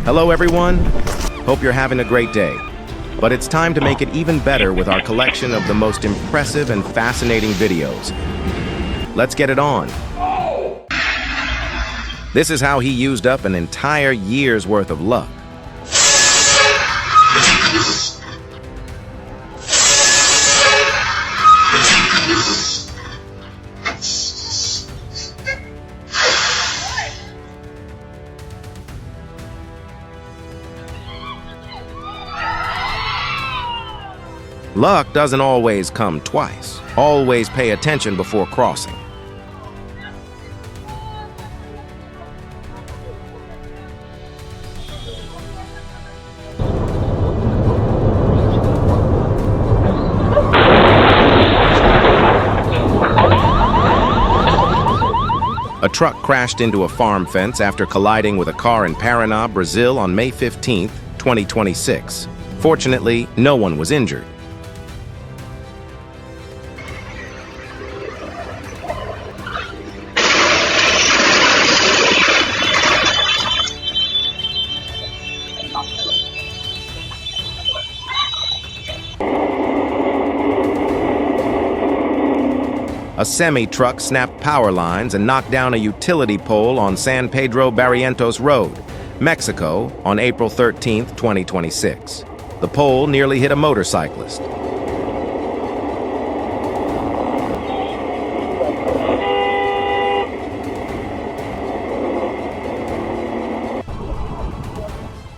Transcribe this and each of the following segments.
Hello everyone, hope you're having a great day. But it's time to make it even better with our collection of the most impressive and fascinating videos. Let's get it on. This is how he used up an entire year's worth of luck. Luck doesn't always come twice. Always pay attention before crossing. A truck crashed into a farm fence after colliding with a car in Paraná, Brazil on May 15, 2026. Fortunately, no one was injured. A semi-truck snapped power lines and knocked down a utility pole on San Pedro Barrientos Road, Mexico, on April 13, 2026. The pole nearly hit a motorcyclist.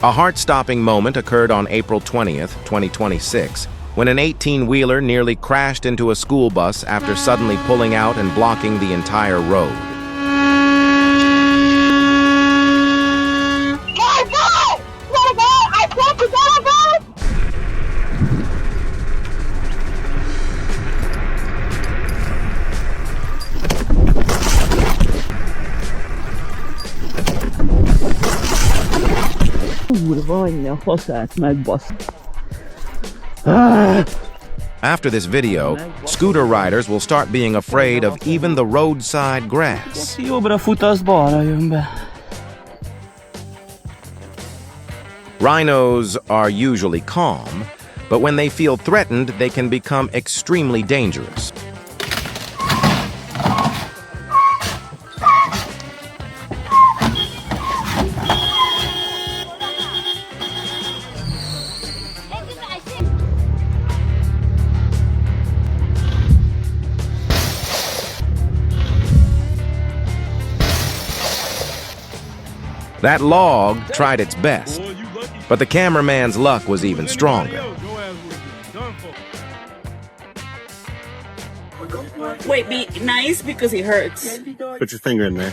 A heart-stopping moment occurred on April 20th, 2026, when an 18-wheeler nearly crashed into a school bus after suddenly pulling out and blocking the entire road. After this video, scooter riders will start being afraid of even the roadside grass. Rhinos are usually calm, but when they feel threatened, they can become extremely dangerous. That log tried its best, but the cameraman's luck was even stronger. Wait, be nice because it hurts. Put your finger in there.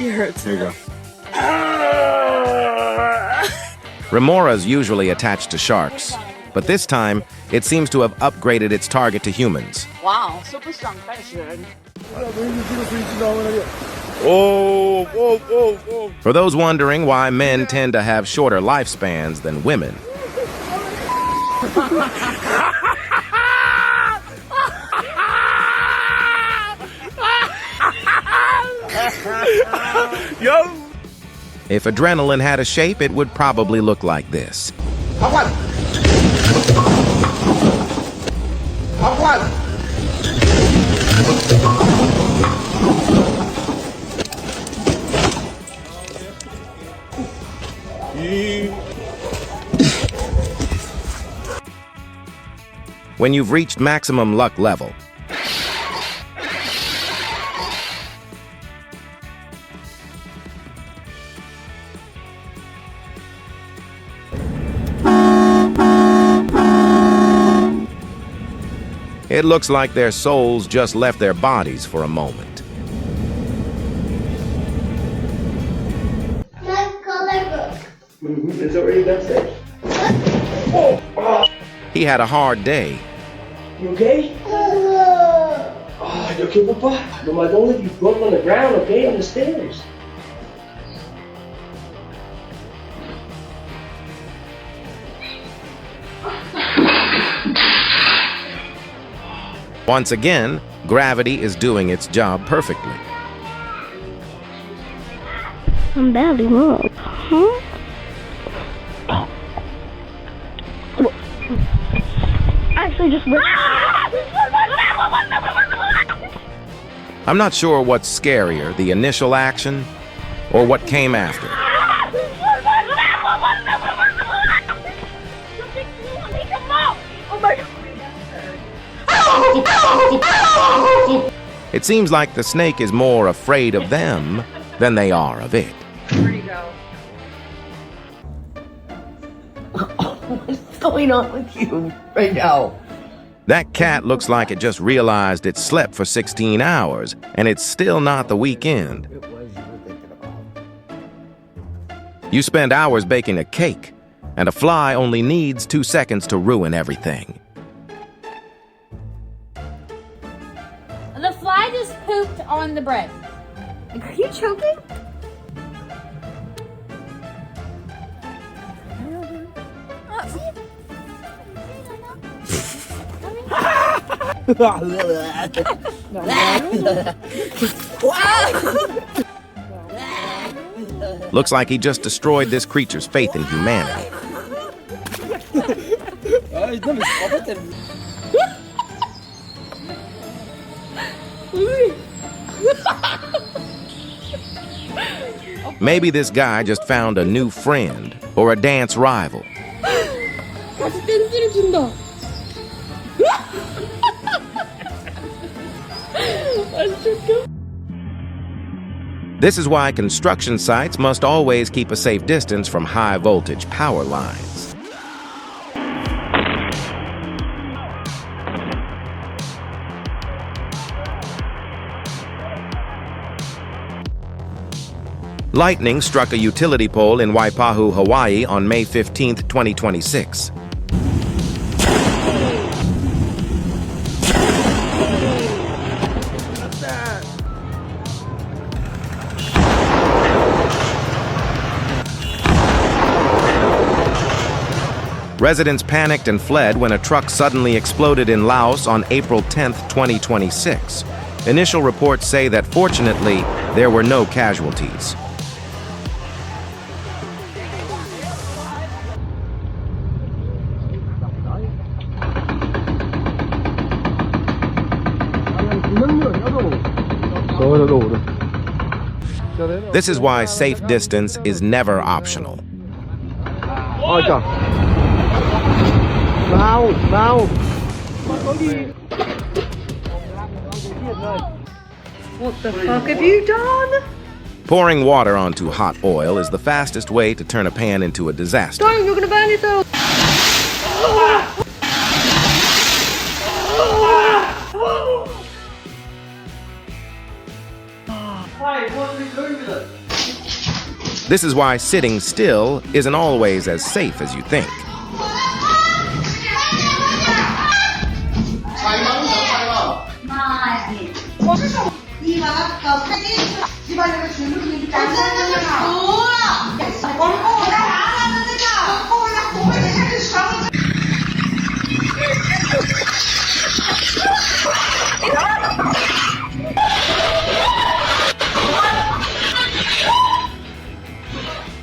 It hurts. There you go. Remoras usually attached to sharks, but this time it seems to have upgraded its target to humans. Wow, super strong person. For those wondering why men tend to have shorter lifespans than women, if adrenaline had a shape, it would probably look like this. When you've reached maximum luck level, it looks like their souls just left their bodies for a moment. It's already downstairs. He had a hard day. You okay? Oh, you okay, Papa? No, don't let you broke on the ground, okay? On the stairs. Once again, gravity is doing its job perfectly. I'm badly moved, huh? I'm not sure what's scarier, the initial action or what came after. It seems like the snake is more afraid of them than they are of it. Where'd he go? What's going on with you right now? That cat looks like it just realized it slept for 16 hours, and it's still not the weekend. It was you were thinking about. You spend hours baking a cake, and a fly only needs 2 seconds to ruin everything. The fly just pooped on the bread. Are you choking? Looks like he just destroyed this creature's faith in humanity. Maybe this guy just found a new friend or a dance rival. 같이 댄스를 준다. This is why construction sites must always keep a safe distance from high voltage power lines. Lightning struck a utility pole in Waipahu, Hawaii on May 15, 2026. Residents panicked and fled when a truck suddenly exploded in Laos on April 10, 2026. Initial reports say that fortunately, there were no casualties. This is why safe distance is never optional. What the fuck have you done? Pouring water onto hot oil is the fastest way to turn a pan into a disaster. Don't, you're gonna burn yourself. This is why sitting still isn't always as safe as you think.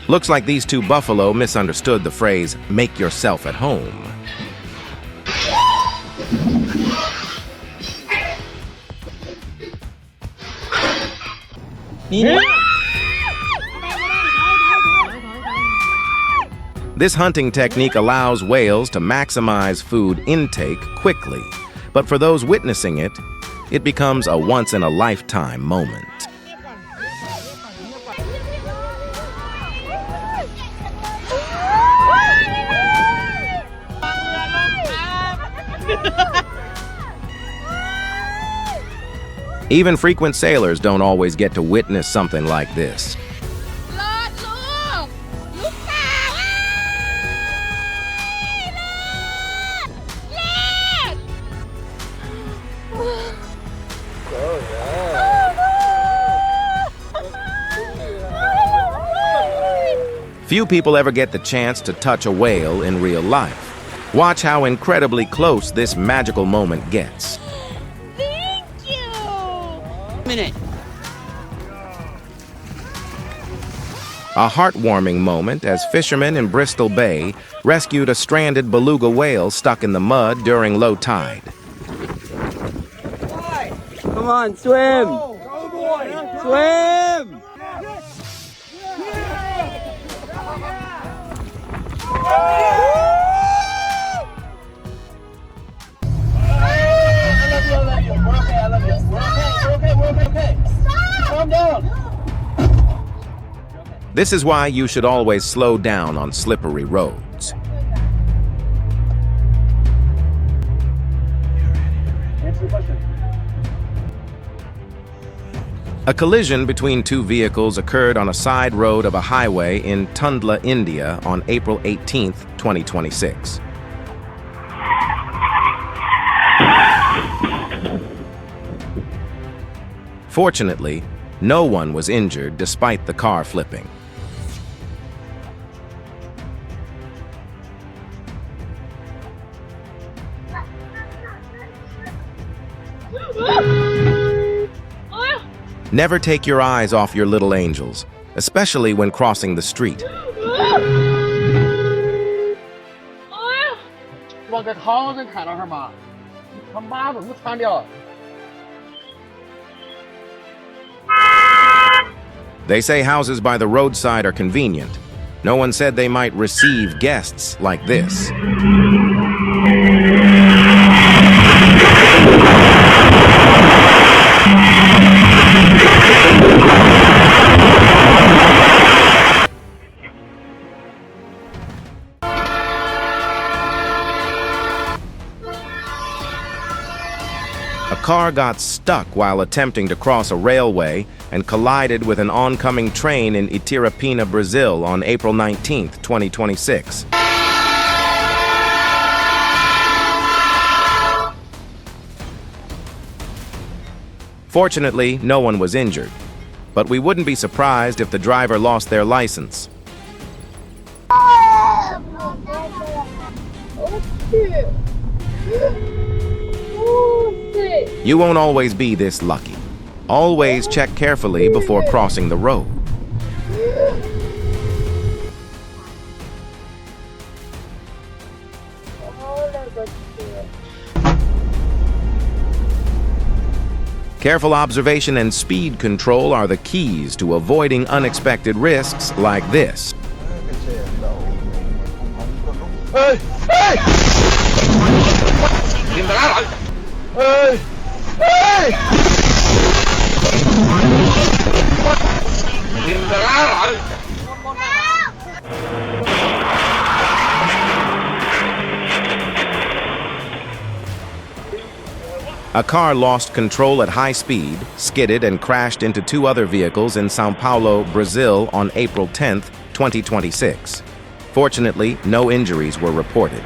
Looks like these two buffalo misunderstood the phrase, "make yourself at home." This hunting technique allows whales to maximize food intake quickly, but for those witnessing it, it becomes a once-in-a-lifetime moment. Even frequent sailors don't always get to witness something like this. Few people ever get the chance to touch a whale in real life. Watch how incredibly close this magical moment gets. A heartwarming moment as fishermen in Bristol Bay rescued a stranded beluga whale stuck in the mud during low tide. Come on, swim! Go, boy! Swim! Calm down. This is why you should always slow down on slippery roads. Answer the question. A collision between two vehicles occurred on a side road of a highway in Tundla, India on April 18, 2026. Fortunately, no one was injured despite the car flipping. Never take your eyes off your little angels, especially when crossing the street. 往这扛着看到什么？他妈怎么穿掉？ They say houses by the roadside are convenient. No one said they might receive guests like this. A car got stuck while attempting to cross a railway and collided with an oncoming train in Itirapina, Brazil on April 19, 2026. Fortunately, no one was injured, but we wouldn't be surprised if the driver lost their license. You won't always be this lucky. Always check carefully before crossing the road. Careful observation and speed control are the keys to avoiding unexpected risks like this. Hey! Hey! Hey! Hey! A car lost control at high speed, skidded and crashed into two other vehicles in São Paulo, Brazil on April 10, 2026. Fortunately, no injuries were reported.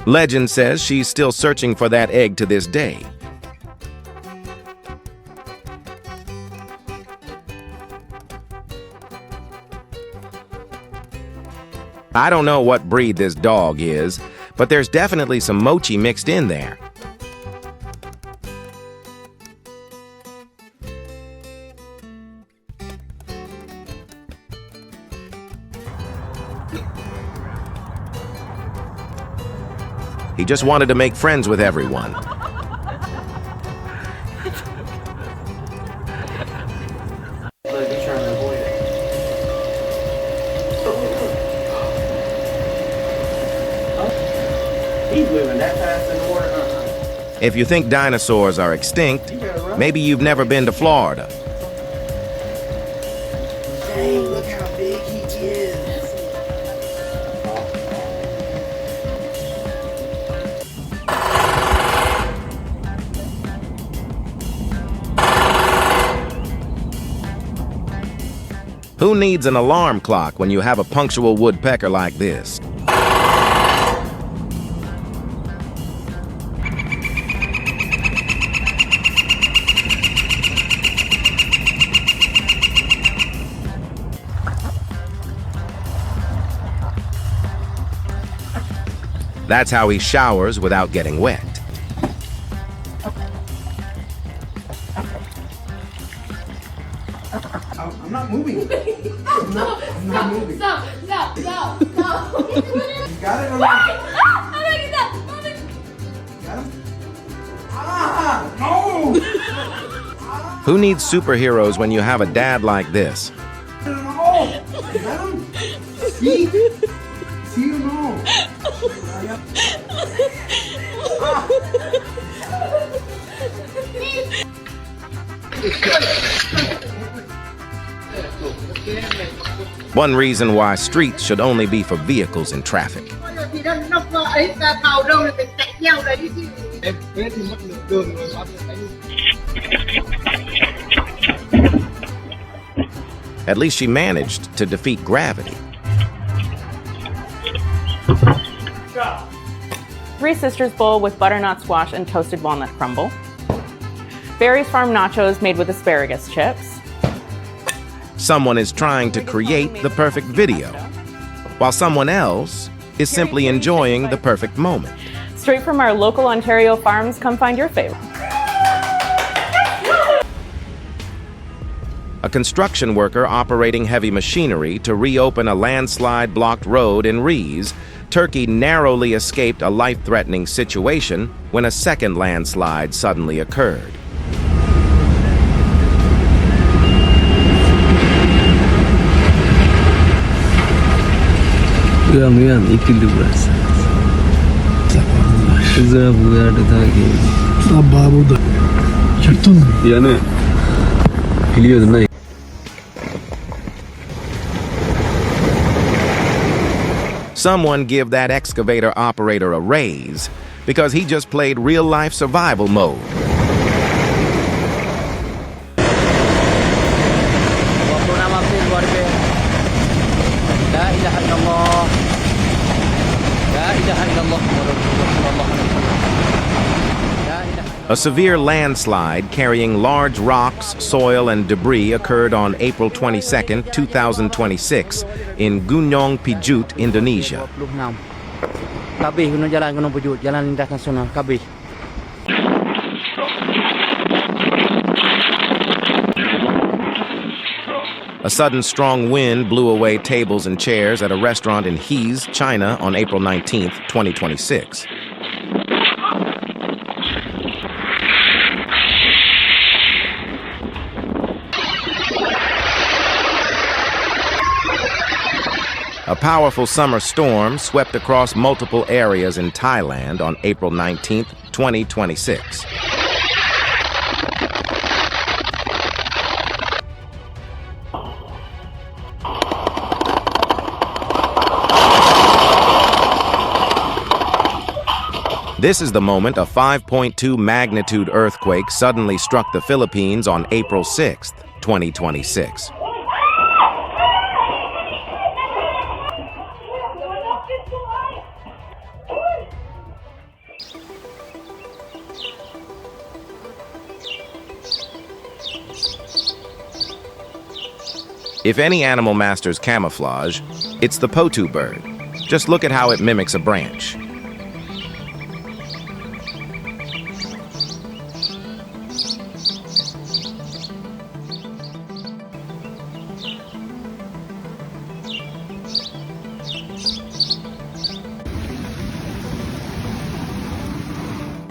Legend says she's still searching for that egg to this day. I don't know what breed this dog is, but there's definitely some mochi mixed in there. He just wanted to make friends with everyone. He's moving that fast in the water. If you think dinosaurs are extinct, maybe you've never been to Florida. Dang, look how big he is. Who needs an alarm clock when you have a punctual woodpecker like this? That's how he showers without getting wet. I'm not moving. I'm not moving. Stop. You got it or not? Got him? No! Who needs superheroes when you have a dad like this? No! You got him? See? See or no? One reason why streets should only be for vehicles in traffic. At least she managed to defeat gravity. Three Sisters bowl with butternut squash and toasted walnut crumble. Barry's Farm nachos made with asparagus chips. Someone is trying to create the perfect video, while someone else is simply enjoying the perfect moment. Straight from our local Ontario farms, come find your favorite. A construction worker operating heavy machinery to reopen a landslide-blocked road in Rees, Turkey narrowly escaped a life-threatening situation when a second landslide suddenly occurred. Someone give that excavator operator a raise because he just played real-life survival mode. A severe landslide carrying large rocks, soil, and debris occurred on April 22, 2026 in Gunung Pijut, Indonesia. A sudden strong wind blew away tables and chairs at a restaurant in Hees, China on April 19, 2026. A powerful summer storm swept across multiple areas in Thailand on April 19, 2026. This is the moment a 5.2 magnitude earthquake suddenly struck the Philippines on April 6, 2026. If any animal masters camouflage, it's the potu bird. Just look at how it mimics a branch.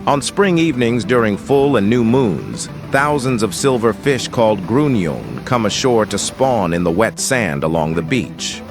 On spring evenings during full and new moons, thousands of silver fish called grunyon come ashore to spawn in the wet sand along the beach.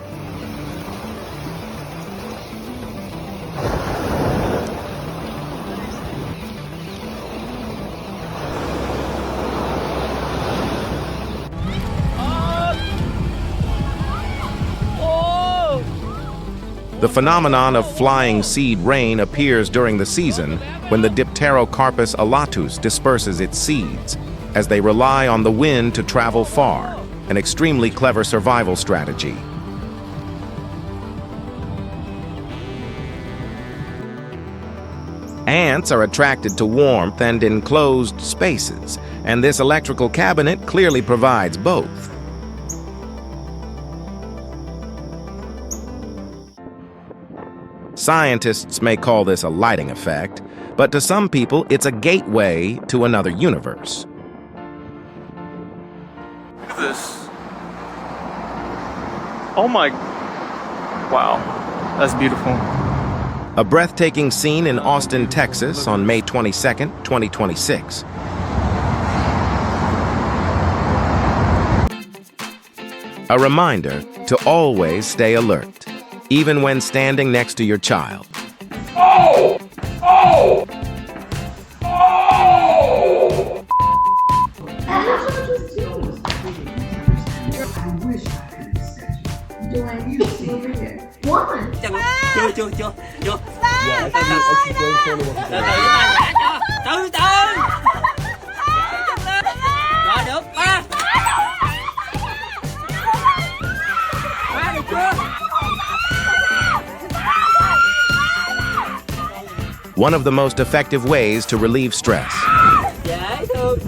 The phenomenon of flying seed rain appears during the season when the Dipterocarpus alatus disperses its seeds, as they rely on the wind to travel far, an extremely clever survival strategy. Ants are attracted to warmth and enclosed spaces, and this electrical cabinet clearly provides both. Scientists may call this a lighting effect, but to some people, it's a gateway to another universe. Look at this. Oh my. Wow. That's beautiful. A breathtaking scene in Austin, Texas on May 22, 2026. A reminder to always stay alert, even when standing next to your child. Oh! Oh! Oh! I wish I could accept you. Do I need to see over here? One. Chưa. Rồi được, ba. Ba được chưa? One of the most effective ways to relieve stress. Dễ thương.